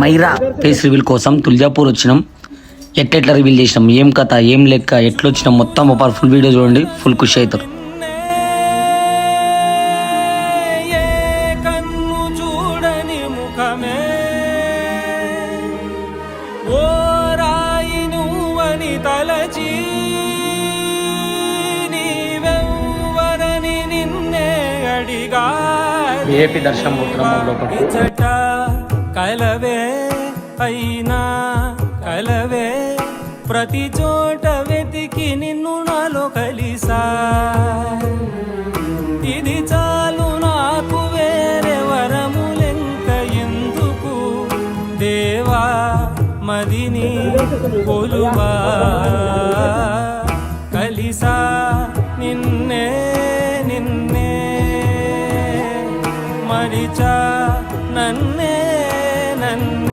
Myra face reveal కోసం తుల్జాపూర్ వచ్చినాం. ఎట్లా రివీల్ చేసినాం, ఏం కథ, ఏం లెక్క, ఎట్లొచ్చినాం మొత్తం ఒక ఫుల్ వీడియో చూడండి. ఫుల్ ఖుషి అవుతారు. ఏపీ దర్శనం కలవే అయినా కలవే ప్రతి చోట వెతికి నిన్ను నాలో కలిసా. ఇది చాలు నాకు వేరే వరములెంక ఎందుకు దేవా మదిని కొలువా.